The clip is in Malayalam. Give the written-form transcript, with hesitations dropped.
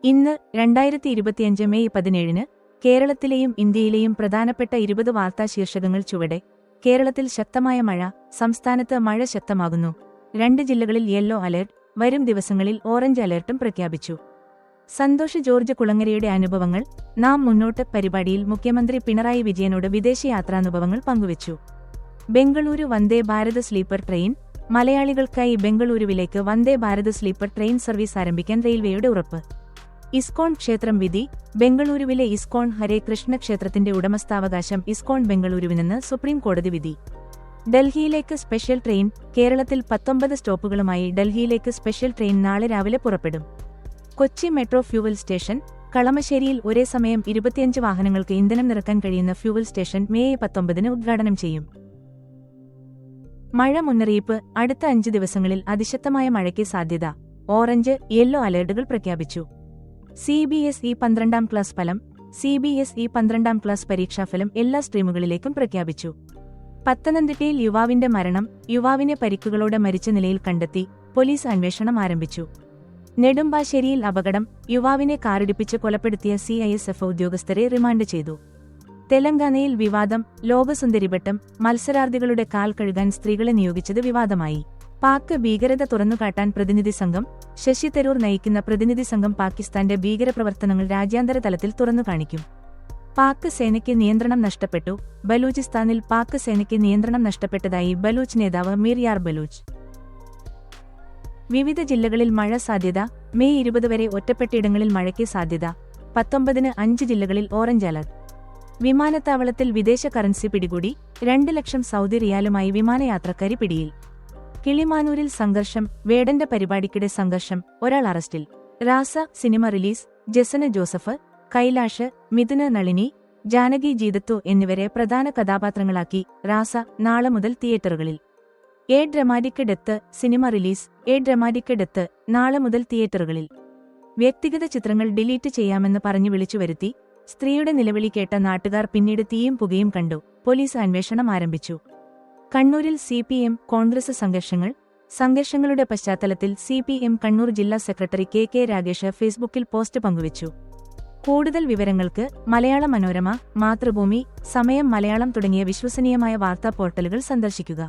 ഇന്ന് 2025 മെയ് 17 കേരളത്തിലെയും ഇന്ത്യയിലെയും പ്രധാനപ്പെട്ട 20 വാർത്താ ശീർഷകങ്ങൾ ചുവടെ. കേരളത്തിൽ ശക്തമായ മഴ, സംസ്ഥാനത്ത് മഴ ശക്തമാകുന്നു. 2 ജില്ലകളിൽ യെല്ലോ അലർട്ട്, വരും ദിവസങ്ങളിൽ ഓറഞ്ച് അലർട്ടും പ്രഖ്യാപിച്ചു. സന്തോഷ് ജോർജ് കുളങ്ങരയുടെ അനുഭവങ്ങൾ നാം മുന്നോട്ട് പരിപാടിയിൽ മുഖ്യമന്ത്രി പിണറായി വിജയനോട് വിദേശയാത്രാനുഭവങ്ങൾ പങ്കുവച്ചു. Bengaluru Vande Bharat sleeper train, മലയാളികൾക്കായി ബംഗളൂരുവിലേക്ക് Vande Bharat sleeper train service ആരംഭിക്കാൻ റെയിൽവേയുടെ ഉറപ്പ്. ഇസ്കോൺ ക്ഷേത്രം വിധി, ബംഗളൂരുവിലെ ഇസ്കോൺ ഹരേ കൃഷ്ണ ക്ഷേത്രത്തിന്റെ ഉടമസ്ഥാവകാശം ഇസ്കോൺ ബംഗളൂരുവിനെന്ന് സുപ്രീം കോടതി വിധി. ഡൽഹിയിലേക്ക് സ്പെഷ്യൽ ട്രെയിൻ, കേരളത്തിൽ 19 സ്റ്റോപ്പുകളുമായി ഡൽഹിയിലേക്ക് സ്പെഷ്യൽ ട്രെയിൻ നാളെ രാവിലെ പുറപ്പെടും. കൊച്ചി മെട്രോ ഫ്യൂവൽ സ്റ്റേഷൻ, കളമശ്ശേരിയിൽ ഒരേ സമയം 25 വാഹനങ്ങൾക്ക് ഇന്ധനം നിറക്കാൻ കഴിയുന്ന ഫ്യൂവൽ സ്റ്റേഷൻ മെയ് 19 ഉദ്ഘാടനം ചെയ്യും. മഴ മുന്നറിയിപ്പ്, അടുത്ത 5 ദിവസങ്ങളിൽ അതിശക്തമായ മഴയ്ക്ക് സാധ്യത. ഓറഞ്ച്, യെല്ലോ അലർട്ടുകൾ പ്രഖ്യാപിച്ചു. CBSE 12ാം ക്ലാസ് ഫലം, CBSE 12ാം ക്ലാസ് പരീക്ഷാഫലം എല്ലാ സ്ട്രീമുകളിലേക്കും പ്രഖ്യാപിച്ചു. പത്തനംതിട്ടയിൽ യുവാവിന്റെ മരണം, യുവാവിനെ പരിക്കുകളോടെ മരിച്ച നിലയിൽ കണ്ടെത്തി, പോലീസ് അന്വേഷണം ആരംഭിച്ചു. നെടുമ്പാശ്ശേരിയിൽ അപകടം, യുവാവിനെ കാറിടിപ്പിച്ച് കൊലപ്പെടുത്തിയ CISF ഉദ്യോഗസ്ഥരെ റിമാൻഡ് ചെയ്തു. തെലങ്കാനയിൽ വിവാദം, ലോകസുന്ദരിവട്ടം, മത്സരാർത്ഥികളുടെ കാൽ കഴുകാൻ സ്ത്രീകളെ നിയോഗിച്ചത് വിവാദമായി. പാക് ഭീകരത തുറന്നുകാട്ടാൻ പ്രതിനിധി സംഘം, ശശി തരൂർ നയിക്കുന്ന പ്രതിനിധി സംഘം പാകിസ്ഥാന്റെ ഭീകരപ്രവർത്തനങ്ങൾ രാജ്യാന്തര തലത്തിൽ തുറന്നുകാണിക്കും. പാക് സേനയ്ക്ക് നിയന്ത്രണം നഷ്ടപ്പെട്ടു, ബലൂചിസ്ഥാനിൽ പാക് സേനയ്ക്ക് നിയന്ത്രണം നഷ്ടപ്പെട്ടതായി ബലൂച്ച് നേതാവ് മീർ യാർ ബലൂച്ച്. വിവിധ ജില്ലകളിൽ മഴ സാധ്യത, മെയ് 20 വരെ ഒറ്റപ്പെട്ടയിടങ്ങളിൽ മഴയ്ക്ക് സാധ്യത. 19 5 ജില്ലകളിൽ ഓറഞ്ച് അലർട്ട്. വിമാനത്താവളത്തിൽ വിദേശ കറൻസി പിടികൂടി, 2 ലക്ഷം സൗദി റിയാലുമായി വിമാനയാത്രക്കാരി പിടിയിൽ. കിളിമാനൂരിൽ സംഘർഷം, വേടന്റെ പരിപാടിക്കിടെ സംഘർഷം, ഒരാൾ അറസ്റ്റിൽ. രാസ സിനിമ റിലീസ്, ജെസന ജോസഫ്, കൈലാഷ്, മിഥുന നളിനി, ജാനകി ജീതത്തു എന്നിവരെ പ്രധാന കഥാപാത്രങ്ങളാക്കി രാസ നാളെ മുതൽ തിയേറ്ററുകളിൽ. എ ഡ്രമാറ്റിക് ഡെത്ത് സിനിമ റിലീസ്, എ ഡ്രമാറ്റിക് ഡെത്ത് നാളെ മുതൽ തിയേറ്ററുകളിൽ. വ്യക്തിഗത ചിത്രങ്ങൾ ഡിലീറ്റ് ചെയ്യാമെന്ന് പറഞ്ഞു വിളിച്ചുവരുത്തി, സ്ത്രീയുടെ നിലവിളി കേട്ട നാട്ടുകാർ പിന്നീട് തീയും പുകയും കണ്ടു, പോലീസ് അന്വേഷണം ആരംഭിച്ചു. കണ്ണൂരിൽ CPM കോൺഗ്രസ് സംഘർഷങ്ങളുടെ പശ്ചാത്തലത്തിൽ CPM കണ്ണൂർ ജില്ലാ സെക്രട്ടറി KK രാഗേഷ് ഫേസ്ബുക്കിൽ പോസ്റ്റ് പങ്കുവച്ചു. കൂടുതൽ വിവരങ്ങൾക്ക് മലയാള മനോരമ, മാതൃഭൂമി, സമയം മലയാളം തുടങ്ങിയ വിശ്വസനീയമായ വാർത്താ പോർട്ടലുകൾ സന്ദർശിക്കുക.